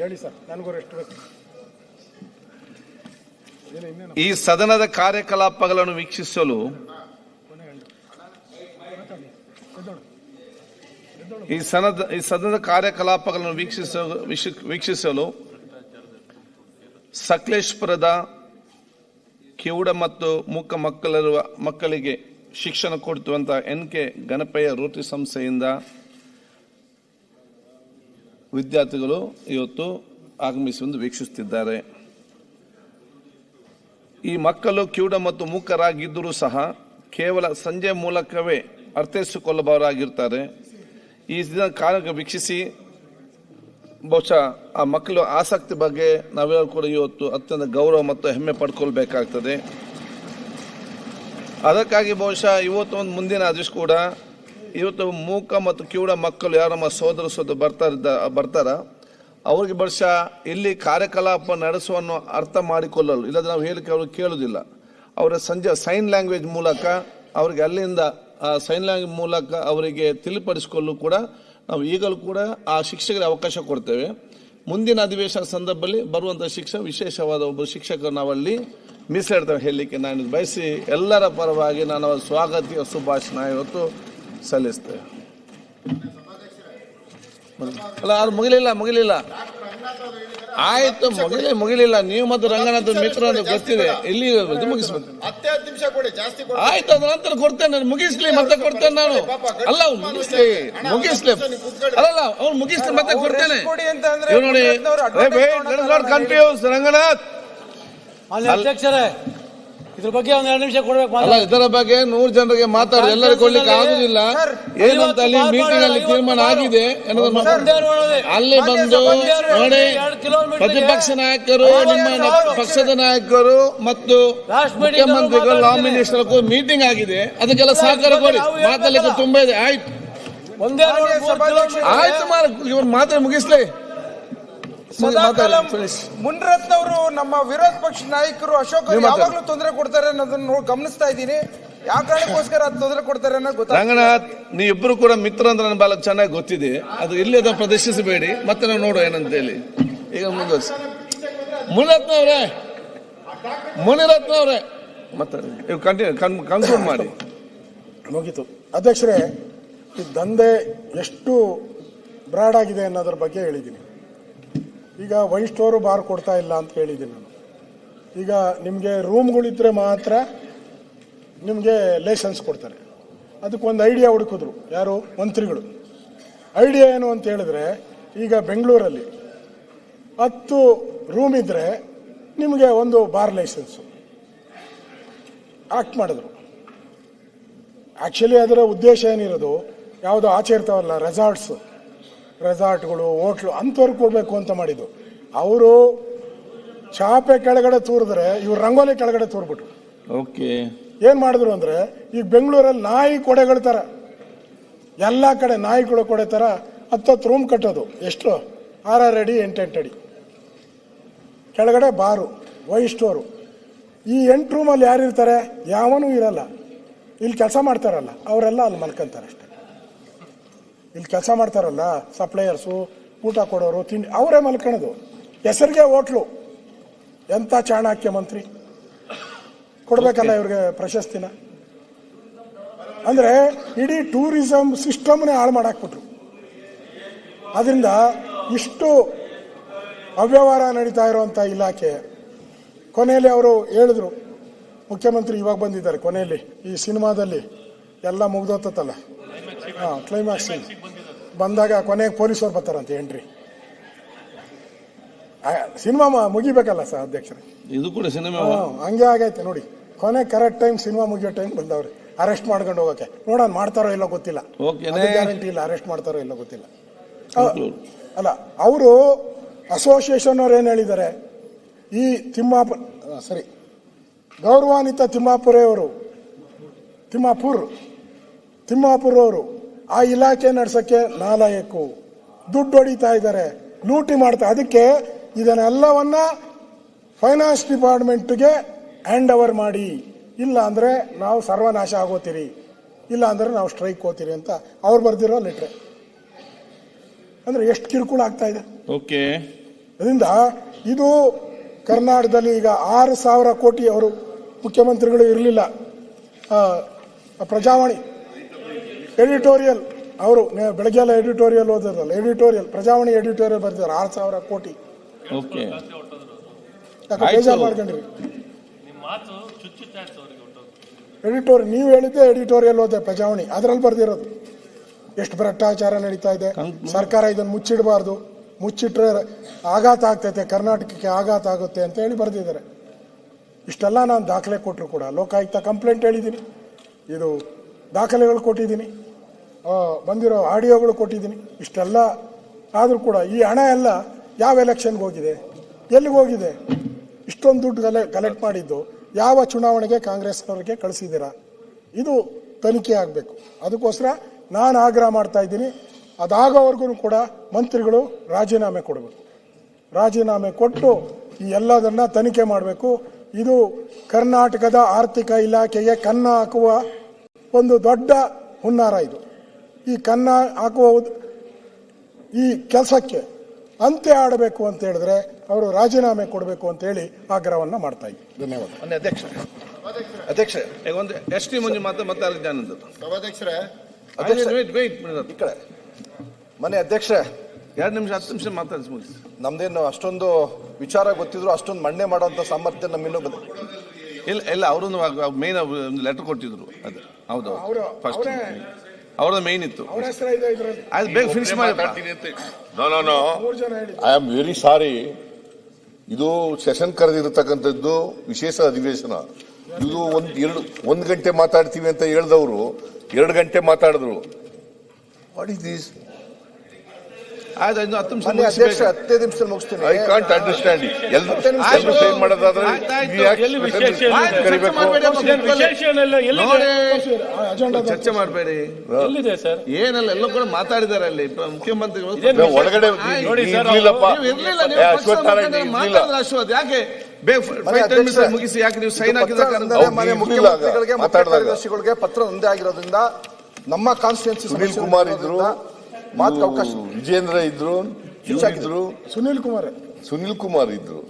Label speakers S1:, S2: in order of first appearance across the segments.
S1: ಹೇಳಿ ಸರ್, ನನಗೂ ರೆಸ್ಟ್ ಬೇಕು.
S2: ಈ ಸದನದ ಕಾರ್ಯಕಲಾಪಗಳನ್ನು ವೀಕ್ಷಿಸಲು ಈ ಸದನದ ಕಾರ್ಯಕಲಾಪಗಳನ್ನು ವೀಕ್ಷಿಸಲು ಸಕಲೇಶ್ಪುರದ ಕಿವುಡ ಮತ್ತು ಮೂಕ ಮಕ್ಕಳಿಗೆ ಶಿಕ್ಷಣ ಕೊಡುವಂತಹ NK ಗಣಪಯ್ಯ ರೋಟರಿ ಸಂಸ್ಥೆಯಿಂದ ವಿದ್ಯಾರ್ಥಿಗಳು ಇವತ್ತು ಆಗಮಿಸಿ ವೀಕ್ಷಿಸುತ್ತಿದ್ದಾರೆ. ಈ ಮಕ್ಕಳು ಕಿವುಡ ಮತ್ತು ಮೂಕರಾಗಿದ್ದರೂ ಸಹ ಕೇವಲ ಸಂಜೆ ಮೂಲಕವೇ ಅರ್ಥೈಸಿಕೊಳ್ಳಬಹುದಾಗಿರುತ್ತಾರೆ. ಈ ದಿನ ಕಾರ್ಯ ವೀಕ್ಷಿಸಿ ಬಹುಶಃ ಆ ಮಕ್ಕಳು ಆಸಕ್ತಿ ಬಗ್ಗೆ ನಾವೆಲ್ಲರೂ ಕೂಡ ಇವತ್ತು ಅತ್ಯಂತ ಗೌರವ ಮತ್ತು ಹೆಮ್ಮೆ ಪಡ್ಕೊಳ್ಬೇಕಾಗ್ತದೆ. ಅದಕ್ಕಾಗಿ ಬಹುಶಃ ಇವತ್ತು ಒಂದು ಮುಂದಿನ ಆದೇಶ ಕೂಡ ಇವತ್ತು ಮೂಕ ಮತ್ತು ಕಿವುಡ ಮಕ್ಕಳು ಯಾರು ನಮ್ಮ ಸೋದರ ಬರ್ತಾರ ಅವ್ರಿಗೆ ಬಹುಶಃ ಇಲ್ಲಿ ಕಾರ್ಯಕಲಾಪ ನಡೆಸುವನ್ನು ಅರ್ಥ ಮಾಡಿಕೊಳ್ಳಲು ಇಲ್ಲದ್ರೆ ನಾವು ಹೇಳಿಕೆ ಅವ್ರಿಗೆ ಕೇಳುವುದಿಲ್ಲ. ಅವರ ಸಂಜೆ ಸೈನ್ ಲ್ಯಾಂಗ್ವೇಜ್ ಮೂಲಕ ಅವರಿಗೆ ಅಲ್ಲಿಂದ ಸೈನ್ ಲ್ಯಾಂಗ್ವೇಜ್ ಮೂಲಕ ಅವರಿಗೆ ತಿಳಿಪಡಿಸಿಕೊಳ್ಳಲು ಕೂಡ ನಾವು ಈಗಲೂ ಕೂಡ ಆ ಶಿಕ್ಷಕರಿಗೆ ಅವಕಾಶ ಕೊಡ್ತೇವೆ. ಮುಂದಿನ ಅಧಿವೇಶನ ಸಂದರ್ಭದಲ್ಲಿ ಬರುವಂಥ ವಿಶೇಷವಾದ ಒಬ್ಬ ಶಿಕ್ಷಕರು ನಾವಲ್ಲಿ ಮೀಸಲಿಡ್ತೇವೆ ಹೇಳಲಿಕ್ಕೆ ನಾನು ಬಯಸಿ ಎಲ್ಲರ ಪರವಾಗಿ ನಾನು ಅವರ ಸ್ವಾಗತ ಶುಭಾಶಯ ಇವತ್ತು ಸಲ್ಲಿಸ್ತೇವೆ. ಅಲ್ಲ ಅದು ಮುಗಿಲಿಲ್ಲ ಆಯ್ತು, ಮುಗಿಲಿಲ್ಲ. ನೀವು ಮತ್ತು ರಂಗನಾಥ್ ಮಿತ್ರ ಗೊತ್ತಿದೆ. ಇಲ್ಲಿ ಇದು ಮುಗಿಸ್ಬೇಕು. ಆಯ್ತು, ಅದ ನಂತರ ಕೊಡ್ತೇನೆ, ಮುಗಿಸ್ಲಿ ಮತ್ತೆ ಕೊಡ್ತೇನೆ ನಾನು. ಅಲ್ಲ ಮುಗಿಸ್ಲಿ ಅಲ್ಲ ಅವ್ರು ಮುಗಿಸ್ಲಿ ಮತ್ತೆ ಕೊಡ್ತೇನೆ. ನೋಡಿ ಕನ್ಫ್ಯೂಸ್ ರಂಗನಾಥ್
S3: ಅಧ್ಯಕ್ಷರೇ, ಇದ್ರ ಬಗ್ಗೆ ಒಂದ್ 2 ನಿಮಿಷ ಕೊಡ್ಬೇಕು.
S2: ಅಲ್ಲ ಇದರ ಬಗ್ಗೆ 100 ಜನರಿಗೆ ಮಾತಾಡಿ ಎಲ್ಲರಿಗೂ ಕೊಡ್ಲಿಕ್ಕೆ ಆಗುದಿಲ್ಲ. ಏನಂತ ಅಲ್ಲಿ ಮೀಟಿಂಗ್ ಅಲ್ಲಿ ತೀರ್ಮಾನ ಆಗಿದೆ ಅಲ್ಲಿ ಬಂದು ನೋಡಿ ಪ್ರತಿಪಕ್ಷ ನಾಯಕರು, ನಿಮ್ಮ ಪಕ್ಷದ ನಾಯಕರು ಮತ್ತು ಮುಖ್ಯಮಂತ್ರಿಗಳು, ಲಾ ಮಿನಿಸ್ಟರ್ ಮೀಟಿಂಗ್ ಆಗಿದೆ. ಅದಕ್ಕೆಲ್ಲ ಸಹಕಾರ ಕೊಡಿ. ಮಾತಾಡ್ಲಿಕ್ಕೆ ತುಂಬಾ ಇದೆ. ಆಯ್ತು ಇವ್ರು ಮಾತ್ರ ಮುಗಿಸ್ಲಿ.
S1: ಮುನ್ರತ್ನ ಅವರು ನಮ್ಮ ವಿರೋಧ ಪಕ್ಷ ನಾಯಕರು ಅಶೋಕ್ ಯಾವಾಗ್ಲೂ ತೊಂದರೆ ಕೊಡ್ತಾರೆ ಅನ್ನೋದನ್ನ ಗಮನಿಸ್ತಾ ಇದ್ದೀನಿ. ಯಾವ ಕಾರಣಕ್ಕೋಸ್ಕರ ತೊಂದರೆ ಕೊಡ್ತಾರೆ ಅನ್ನೋದು ಗೊತ್ತಾಗ.
S2: ರಂಗನಾಥ್, ನೀವಿಬ್ರು ಕೂಡ ಮಿತ್ರ ಅಂದ್ರೆ ನನ್ನ ಬಹಳ ಚೆನ್ನಾಗಿ ಗೊತ್ತಿದೆ. ಅದು ಇಲ್ಲಿ ಅದನ್ನು ಪ್ರದರ್ಶಿಸಬೇಡಿ. ಮತ್ತೆ ನಾವು ನೋಡುವ ಏನಂತ ಹೇಳಿ. ಈಗ ಮುಂದುವರಿಸಿ. ಮುನಿರತ್ನ ಅವರೇ ಮಾತಾಡಿ, ಕನ್ಕ್ಲೂಡ್ ಮಾಡಿ.
S1: ಮುಗೀತು ಅಧ್ಯಕ್ಷರೇ. ಈ ದಂಧೆ ಎಷ್ಟು ಬ್ರಾಡ್ ಆಗಿದೆ ಅನ್ನೋದ್ರ ಬಗ್ಗೆ ಹೇಳಿದ್ದೀನಿ. ಈಗ ವೈನ್ ಸ್ಟೋರು ಬಾರ್ ಕೊಡ್ತಾ ಇಲ್ಲ ಅಂತ ಹೇಳಿದ್ದೀನಿ ನಾನು. ಈಗ ನಿಮಗೆ ರೂಮ್ಗಳಿದ್ರೆ ಮಾತ್ರ ನಿಮಗೆ ಲೈಸೆನ್ಸ್ ಕೊಡ್ತಾರೆ. ಅದಕ್ಕೊಂದು ಐಡಿಯಾ ಹುಡುಕಿದ್ರು ಯಾರು ಮಂತ್ರಿಗಳು. ಐಡಿಯಾ ಏನು ಅಂತ ಹೇಳಿದ್ರೆ, ಈಗ ಬೆಂಗಳೂರಲ್ಲಿ 10 ರೂಮ್ ಇದ್ದರೆ ನಿಮಗೆ ಒಂದು ಬಾರ್ ಲೈಸೆನ್ಸು ಆಕ್ಟ್ ಮಾಡಿದ್ರು. ಆ್ಯಕ್ಚುಲಿ ಅದರ ಉದ್ದೇಶ ಏನಿರೋದು, ಯಾವುದೋ ಆಚೆ ಇರ್ತಾವಲ್ಲ ರೆಸಾರ್ಟ್ಗಳು, ಹೋಟ್ಲು ಅಂಥವ್ರಿಗೆ ಕೊಡಬೇಕು ಅಂತ ಮಾಡಿದ್ದು. ಅವರು ಚಾಪೆ ಕೆಳಗಡೆ ತೂರಿದ್ರೆ ಇವ್ರು ರಂಗೋಲಿ ಕೆಳಗಡೆ ತೂರ್ಬಿಟ್ರು.
S2: ಓಕೆ,
S1: ಏನು ಮಾಡಿದ್ರು ಅಂದರೆ, ಈಗ ಬೆಂಗಳೂರಲ್ಲಿ ನಾಯಿ ಕೊಡೆಗಳ ಥರ ಎಲ್ಲ ಕಡೆ ನಾಯಿಗಳು ಕೊಡೆ ಥರ 10 ರೂಮ್ ಕಟ್ಟೋದು. ಎಷ್ಟು 6 ಅಡಿ 8 ಅಡಿ ಕೆಳಗಡೆ ಬಾರು, ವೈನ್ ಸ್ಟೋರು. ಈ 8 ರೂಮಲ್ಲಿ ಯಾರಿರ್ತಾರೆ? ಯಾವನೂ ಇರಲ್ಲ. ಇಲ್ಲಿ ಕೆಲಸ ಮಾಡ್ತಾರಲ್ಲ ಅವರೆಲ್ಲ ಅಲ್ಲಿ ಮಲ್ಕೊಂತಾರೆ ಅಷ್ಟೇ. ಇಲ್ಲಿ ಕೆಲಸ ಮಾಡ್ತಾರಲ್ಲ ಸಪ್ಲೈಯರ್ಸು, ಊಟ ಕೊಡೋರು, ತಿಂಡಿ, ಅವರೇ ಮಲ್ಕೊಳ್ಳೋದು. ಹೆಸರಿಗೆ ಹೋಟ್ಲು. ಎಂಥ ಚಾಣಕ್ಯ ಮಂತ್ರಿ, ಕೊಡ್ಬೇಕಲ್ಲ ಇವ್ರಿಗೆ ಪ್ರಶಸ್ತಿನ. ಅಂದರೆ ಇಡೀ ಟೂರಿಸಂ ಸಿಸ್ಟಮ್ನೇ ಹಾಳು ಮಾಡಾಕ್ಬಿಟ್ರು. ಅದರಿಂದ ಇಷ್ಟು ಅವ್ಯವಹಾರ ನಡೀತಾ ಇರುವಂಥ ಇಲಾಖೆ ಕೊನೆಯಲ್ಲಿ ಅವರು ಹೇಳಿದ್ರು, ಮುಖ್ಯಮಂತ್ರಿ ಇವಾಗ ಬಂದಿದ್ದಾರೆ ಕೊನೆಯಲ್ಲಿ, ಈ ಸಿನಿಮಾದಲ್ಲಿ ಎಲ್ಲ ಮುಗ್ದೋತಲ್ಲ, ಕ್ಲೈಮ್ಯಾಕ್ಸ್ ಬಂದಾಗ ಕೊನೆಗೆ ಪೊಲೀಸವ್ರು ಬರ್ತಾರಂತೆ ಎಂಟ್ರಿ. ಸಿನಿಮಾ ಮುಗಿಬೇಕಲ್ಲ ಸರ್ ಅಧ್ಯಕ್ಷರೇ,
S2: ಇದು ಕೂಡ ಸಿನಿಮಾ
S1: ಹಂಗೆ ಆಗೈತೆ ನೋಡಿ. ಕೊನೆ ಕರೆಕ್ಟ್ ಟೈಮ್ ಸಿನಿಮಾ ಮುಗಿಯೋ ಟೈಮ್ ಬಂದವ್ರೆ ಅರೆಸ್ಟ್ ಮಾಡ್ಕೊಂಡು ಹೋಗಕ್ಕೆ. ನೋಡೋಣ ಮಾಡ್ತಾರೋ ಇಲ್ಲ ಗೊತ್ತಿಲ್ಲ, ಗ್ಯಾರಂಟಿ ಇಲ್ಲ, ಅರೆಸ್ಟ್ ಮಾಡ್ತಾರೋ ಇಲ್ಲ ಗೊತ್ತಿಲ್ಲ. ಅಲ್ಲ, ಅವರು ಅಸೋಸಿಯೇಷನ್ ಅವ್ರು ಏನು ಹೇಳಿದ್ದಾರೆ, ಈ ಗೌರವಾನ್ವಿತ ತಿಮ್ಮಾಪುರ್ ಅವರು ಆ ಇಲಾಖೆ ನಡೆಸೋಕ್ಕೆ ನಾಲಾಯಕ್ಕು, ದುಡ್ಡು ಹೊಡಿತಾ ಇದ್ದಾರೆ, ಲೂಟಿ ಮಾಡ್ತಾ. ಅದಕ್ಕೆ ಇದನ್ನೆಲ್ಲವನ್ನ ಫೈನಾನ್ಸ್ ಡಿಪಾರ್ಟ್ಮೆಂಟ್ಗೆ ಹ್ಯಾಂಡ್ ಓವರ್ ಮಾಡಿ, ಇಲ್ಲ ಅಂದರೆ ನಾವು ಸರ್ವನಾಶ ಆಗೋತೀರಿ, ಇಲ್ಲ ಅಂದರೆ ನಾವು ಸ್ಟ್ರೈಕ್ ಹೋಗ್ತೀರಿ ಅಂತ ಅವ್ರು ಬರ್ದಿರೋ ಲೆಟ್ರೆ. ಅಂದರೆ ಎಷ್ಟು ಕಿರುಕುಳ ಆಗ್ತಾ ಇದೆ.
S2: ಓಕೆ,
S1: ಅದರಿಂದ ಇದು ಕರ್ನಾಟಕದಲ್ಲಿ ಈಗ 6,000 ಕೋಟಿ ಅವರು ಮುಖ್ಯಮಂತ್ರಿಗಳು ಇರಲಿಲ್ಲ. ಪ್ರಜಾವಾಣಿ ಎಡಿಟೋರಿಯಲ್ ಅವರು ಬೆಳಗ್ಗೆ ಎಲ್ಲ ಎಡಿಟೋರಿಯಲ್ ಓದಿರಲ್ಲ, ಎಡಿಟೋರಿಯಲ್ ಪ್ರಜಾವಾಣಿ ಎಡಿಟೋರಿಯಲ್ ಬರ್ತಿದ್ದಾರೆ 6,000 ಕೋಟಿ.
S2: ಓಕೆ,
S1: ಯಾಕೆ ಬೇಜಾರು ಮಾಡ್ಕೊಂಡ್ರಿ? ಎಡಿಟೋರಿಯಲ್ ನೀವು ಹೇಳಿದ್ದೆ, ಎಡಿಟೋರಿಯಲ್ ಓದೆ ಪ್ರಜಾವಾಣಿ, ಅದರಲ್ಲಿ ಬರ್ದಿರೋದು. ಎಷ್ಟು ಭ್ರಷ್ಟಾಚಾರ ನಡೀತಾ ಇದೆ, ಸರ್ಕಾರ ಇದನ್ನು ಮುಚ್ಚಿಡಬಾರ್ದು, ಮುಚ್ಚಿಟ್ರೆ ಆಘಾತ ಆಗ್ತೈತೆ, ಕರ್ನಾಟಕಕ್ಕೆ ಆಘಾತ ಆಗುತ್ತೆ ಅಂತ ಹೇಳಿ ಬರೆದಿದ್ದಾರೆ. ಇಷ್ಟೆಲ್ಲ ನಾನು ದಾಖಲೆ ಕೊಟ್ಟರು ಕೂಡ ಲೋಕಾಯುಕ್ತ ಕಂಪ್ಲೇಂಟ್ ಹೇಳಿದ್ದೀನಿ, ಇದು ದಾಖಲೆಗಳು ಕೊಟ್ಟಿದ್ದೀನಿ, ಬಂದಿರೋ ಆಡಿಯೋಗಳು ಕೊಟ್ಟಿದ್ದೀನಿ. ಇಷ್ಟೆಲ್ಲ ಆದರೂ ಕೂಡ ಈ ಹಣ ಎಲ್ಲ ಯಾವ ಎಲೆಕ್ಷನ್ಗೆ ಹೋಗಿದೆ, ಎಲ್ಲಿಗೆ ಹೋಗಿದೆ? ಇಷ್ಟೊಂದು ದುಡ್ಡು ಕಲೆಕ್ಟ್ ಮಾಡಿದ್ದು ಯಾವ ಚುನಾವಣೆಗೆ ಕಾಂಗ್ರೆಸ್ನವ್ರಿಗೆ ಕಳಿಸಿದ್ದೀರಾ? ಇದು ತನಿಖೆ ಆಗಬೇಕು. ಅದಕ್ಕೋಸ್ಕರ ನಾನು ಆಗ್ರಹ ಮಾಡ್ತಾ ಇದ್ದೀನಿ, ಅದಾಗೋವರೆಗೂ ಕೂಡ ಮಂತ್ರಿಗಳು ರಾಜೀನಾಮೆ ಕೊಡಬೇಕು. ರಾಜೀನಾಮೆ ಕೊಟ್ಟು ಈ ಎಲ್ಲದನ್ನ ತನಿಖೆ ಮಾಡಬೇಕು. ಇದು ಕರ್ನಾಟಕದ ಆರ್ಥಿಕ ಇಲಾಖೆಗೆ ಕನ್ನ ಹಾಕುವ ಒಂದು ದೊಡ್ಡ ಹುನ್ನಾರ. ಇದು ಈ ಕನ್ನ ಹಾಕುವ ಈ ಕೆಲಸಕ್ಕೆ ಅಂತ್ಯ ಆಡಬೇಕು ಅಂತ ಹೇಳಿದ್ರೆ ಅವರು ರಾಜೀನಾಮೆ ಕೊಡಬೇಕು ಅಂತ ಹೇಳಿ ಆಗ್ರಹವನ್ನ ಮಾಡ್ತಾ ಇದ್ದೀನಿ. ಧನ್ಯವಾದ.
S2: ಅಧ್ಯಕ್ಷ ಒಂದು ಎಸ್ ಟಿ ಮಂಜು ಮತ್ತೆ
S4: ಸಭಾಧ್ಯಕ್ಷರೇ,
S2: ಈ ಕಡೆ
S4: ಮನೆ ಅಧ್ಯಕ್ಷರೇ,
S2: 2 ನಿಮಿಷ 10 ನಿಮಿಷ ಮಾತಾಡಿಸಿ ಮುಗಿಸಿ.
S4: ನಮ್ದೇನು ಅಷ್ಟೊಂದು ವಿಚಾರ ಗೊತ್ತಿದ್ರು ಅಷ್ಟೊಂದು ಮಣ್ಣೆ ಮಾಡುವಂತ ಸಾಮರ್ಥ್ಯ ನಮ್ಮಿನ್ನೂ
S2: ಇಲ್ಲ ಅವರೊಂದು ಮೇನ್ ಒಂದು ಲೆಟರ್ ಕೊಟ್ಟಿದ್ರು. ಅದು ಹೌದು, ಫಸ್ಟ್ ಅವ್ರದ್ದು ಮೇನ್ ಇತ್ತು. ಅದು ಬೇಗ ಫಿನಿಶ್ ಮಾಡಿ.
S5: I am very sorry. ಇದು ಸೆಷನ್ ಕರೆದಿರತಕ್ಕಂಥದ್ದು ವಿಶೇಷ ಅಧಿವೇಶನ. ಇದು ಒಂದು ಗಂಟೆ ಮಾತಾಡ್ತೀವಿ ಅಂತ ಹೇಳಿದವರು 2 ಗಂಟೆ ಮಾತಾಡಿದ್ರು. What is this?
S2: ಆಯ್ತು, 10 ನಿಮಿಷ
S4: ಅಧ್ಯಕ್ಷ 15 ನಿಮಿಷ ಮುಗಿಸ್ತೀನಿ.
S5: I can't understand. ಎಲ್ಲರೂ ಸೈನ್ ಮಾಡೋದಾದ್ರೆ
S2: ಚರ್ಚೆ ಮಾಡಬೇಡಿ. ಏನೆಲ್ಲ ಎಲ್ಲ ಕೂಡ ಮಾತಾಡಿದ್ದಾರೆ ಅಲ್ಲಿ ಮುಖ್ಯಮಂತ್ರಿಗಳು.
S5: ಒಳಗಡೆ
S2: ಅಶ್ವಥ್ ಯಾಕೆ ಮುಗಿಸಿ, ಯಾಕೆ ನೀವು ಸೈನ್
S4: ಮುಖ್ಯಮಂತ್ರಿಗಳಿಗೆ ಕಾರ್ಯದರ್ಶಿಗಳಿಗೆ ಪತ್ರ ಒಂದೇ ಆಗಿರೋದ್ರಿಂದ ನಮ್ಮ ಕಾನ್ಸ್ಟಿಟ್ಯೂನ್ಸಿ
S5: ಸುನೀಲ್ ಕುಮಾರ್ ಇದ್ರು,
S4: ಮಾತು ಅವಕಾಶ.
S5: ವಿಜೇಂದ್ರ ಇದ್ರು,
S1: ಸುನೀಲ್ ಕುಮಾರ್
S5: ಇದ್ರು.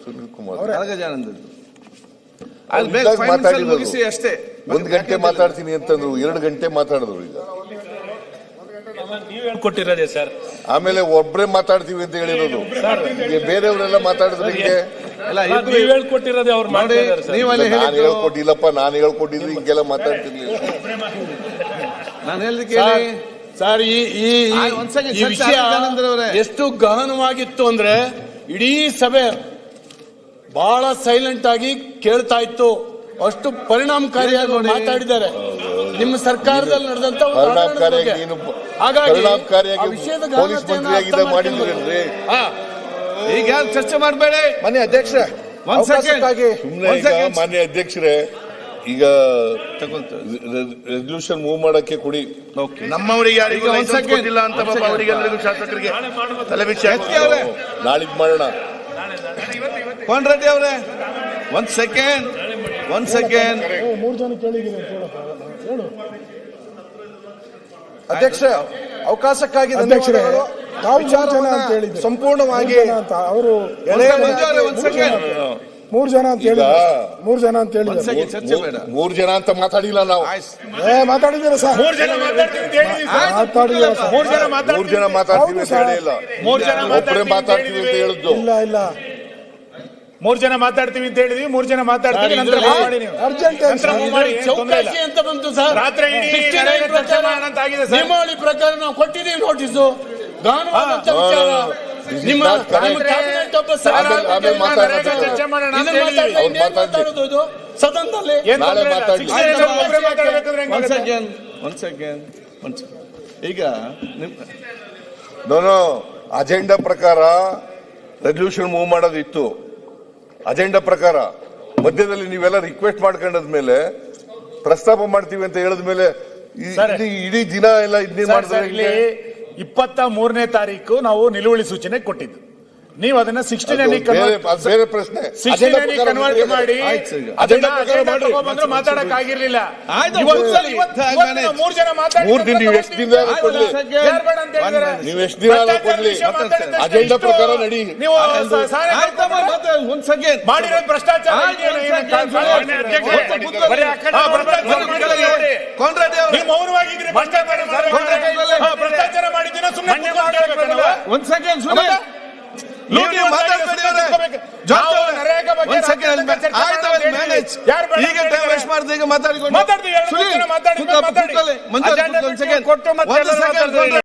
S2: ಮುಗಿಸಿ ಅಷ್ಟೇ.
S5: 1 ಗಂಟೆ ಮಾತಾಡ್ತೀನಿ ಅಂತಂದ್ರು, 2 ಗಂಟೆ ಮಾತಾಡಿದ್ರು. ಈಗ
S3: ಕೊಟ್ಟಿರೋದೇ ಸರ್.
S5: ಆಮೇಲೆ ಒಬ್ರೇ ಮಾತಾಡ್ತೀವಿ ಅಂತ ಹೇಳಿರೋದು, ಬೇರೆಯವರೆಲ್ಲ ಮಾತಾಡಿದ್ರೆ
S3: ಹೇಳ್ಕೊಟ್ಟಿರೋದೇ ಅವ್ರು ಮಾಡಿದ್ದಾರೆ.
S5: ನಾನು ಹೇಳ್ಕೊಟ್ಟಿಲ್ಲಪ್ಪ, ನಾನು ಹೇಳ್ಕೊಟ್ಟಿದ್ರೆ ಹಿಂಗೆಲ್ಲ ಮಾತಾಡ್ತಿರ್ಲಿಲ್ಲ.
S2: ನಾನು ಹೇಳಿದ
S3: ಸರ್, ಈ ವಿಷಯ ಎಷ್ಟು ಗಹನವಾಗಿತ್ತು ಅಂದ್ರೆ ಇಡೀ ಸಭೆ ಬಹಳ ಸೈಲೆಂಟ್ ಆಗಿ ಕೇಳ್ತಾ ಇತ್ತು. ಅಷ್ಟು ಪರಿಣಾಮಕಾರಿಯಾಗಿ ಮಾತಾಡಿದ್ದಾರೆ ನಿಮ್ಮ ಸರ್ಕಾರದಲ್ಲಿ ನಡೆದಂತ. ಹಾಗಾಗಿ
S5: ಪೊಲೀಸ್ ಮಂತ್ರಿಯಾಗಿದ್ದ ಮಾಡಿದ್ರಿ.
S2: ಈಗ ಯಾರು ಚರ್ಚೆ ಮಾಡಬೇಡಿ.
S4: ಮನೆ ಅಧ್ಯಕ್ಷ
S5: ಮಾನ್ಯ ಅಧ್ಯಕ್ಷರೇ, ಈಗ ರೆಸಲ್ಯೂಷನ್ ಮೂವ್ ಮಾಡಕ್ಕೆ ಕೊಡಿ.
S2: ನಮ್ಮವರಿಗೆ ಯಾರಿಗೂ ಕೊಟ್ಟಿಲ್ಲ ಅಂತ ಅವರಿಗೆಲ್ಲರಿಗೂ ಶಾಸಕರಿಗೆ ತಲೆ ಬಿಚ್ಚಿ
S5: ನಾಳಿದ್ ಮಾಡೋಣ.
S2: ಕೋನ್ ರೆಡ್ಡಿ ಅವರೇ, ಒಂದ್ ಸೆಕೆಂಡ್
S1: 3 ಜನ ಕೇಳಿದ್ದೀನಿ ಹೇಳು.
S4: ಅಧ್ಯಕ್ಷ ಅವಕಾಶಕ್ಕಾಗಿ
S1: ಅಧ್ಯಕ್ಷರೇ, ತಾವು ಜನ ಅಂತ ಹೇಳಿದ್ರು
S4: ಸಂಪೂರ್ಣವಾಗಿ
S1: ಅಂತ ಅವರು 3 ಜನ ಅಂತ ಹೇಳಿ 3 ಜನ ಅಂತ ಹೇಳಿ
S5: 3 ಜನ ಅಂತ ಮಾತಾಡಿಲ್ಲ ನಾವು.
S1: ಮಾತಾಡಿದ್ದೀರಾ ಸರ್?
S5: 3 ಜನ ಮಾತಾಡ್ತೀವಿ ಅಂತ ಹೇಳಿಲ್ಲ. ಒಬ್ಬರೇ ಮಾತಾಡ್ತೀವಿ ಅಂತ ಹೇಳಿದ್ದು.
S1: ಇಲ್ಲ
S3: 3 ಜನ ಮಾತಾಡ್ತೀವಿ ಅಂತ ಹೇಳಿದ್ವಿ. 3 ಜನ ಮಾತಾಡ್ತೀವಿ.
S1: ಅರ್ಜೆಂಟ್
S3: ಚೌಕಾಸಿ ಅಂತ ಬಂತು ಸರ್. ರಾತ್ರಿ ನಿಯಮಾವಳಿ ಪ್ರಕಾರ ನಾವು ಕೊಟ್ಟಿದ್ದೀವಿ ನೋಟಿಸು. ಗಹನವಾದಂತ ವಿಚಾರ. ನಿಮ್ಮ ಸದನದಲ್ಲಿ
S2: ಈಗ
S5: ಅಜೆಂಡಾ ಪ್ರಕಾರ ರೆಸಲ್ಯೂಷನ್ ಮೂವ್ ಮಾಡೋದಿತ್ತು. ಅಜೆಂಡಾ ಪ್ರಕಾರ ಮಧ್ಯದಲ್ಲಿ ನೀವೆಲ್ಲ ರಿಕ್ವೆಸ್ಟ್ ಮಾಡ್ಕೊಂಡದ್ಮೇಲೆ ಪ್ರಸ್ತಾಪ ಮಾಡ್ತೀವಿ ಅಂತ ಹೇಳಿದ್ಮೇಲೆ ಇಡೀ ದಿನ ಎಲ್ಲ ಇದನ್ನೇ ಮಾಡಿದ್ರೆ
S3: 23ನೇ ತಾರೀಕು ನಾವು ನಿಲುವಳಿ ಸೂಚನೆ ಕೊಟ್ಟಿದ್ದು. ನೀವು ಅದನ್ನ 16
S5: ಅದು ಬೇರೆ ಪ್ರಶ್ನೆ. ಅಜೆಂಡಾ ಪ್ರಕಾರ
S3: ಕನ್ವರ್ಟ್ ಮಾಡಿ
S2: ಆಯ್ತು ಸರ್, ಈಗ.
S3: ಅದನ್ನ
S5: ಅಜೆಂಡಾ ಪ್ರಕಾರ ಮಾಡಿ.
S3: ತಗೊಂಡ್ಬಂದ್ರೆ ಮಾತಾಡಕ್ ಆಗಿರ್ಲಿಲ್ಲ.
S2: ಆಯ್ತು,
S3: ಇವತ್ತು
S2: ಇವತ್ತು manage.
S3: 3 ಜನ ಮಾತಾಡಿ
S5: 3 ದಿನ ನೀವು ಎಷ್ಟು ದಿನ ಕೊಡ್ಲಿ,
S3: ಯಾರು ಬೇಡ ಅಂತ ಹೇಳಿದ್ದಾರೆ?
S5: ನೀವು ಎಷ್ಟು ದಿನ ಕೊಡ್ಲಿ, ಅಜೆಂಡಾ ಪ್ರಕಾರ ನಡಿ.
S3: ನೀವು
S2: ಆಯ್ತಮ್ಮ, ಮತ್ತೆ ಒಂದ್ ಸೆಕೆಂಡ್
S3: ಮಾಡಿರೋ ಭ್ರಷ್ಟಾಚಾರ ನೀವು ಮೌನವಾಗಿದ್ರೆ ಭ್ರಷ್ಟಾಚಾರ ಮಾಡಿದ್ದೀನ ಸುಮ್ಮನೆ
S2: ಒಂದ್ ಸೆಕೆಂಡ್ ಸುಮ್ಮನೆ ಈಗ ಟೈಮ್ ವೇಸ್ಟ್ ಮಾಡಿದ್ರೆ ಈಗ ಮಾತಾಡಿಕೊಂಡು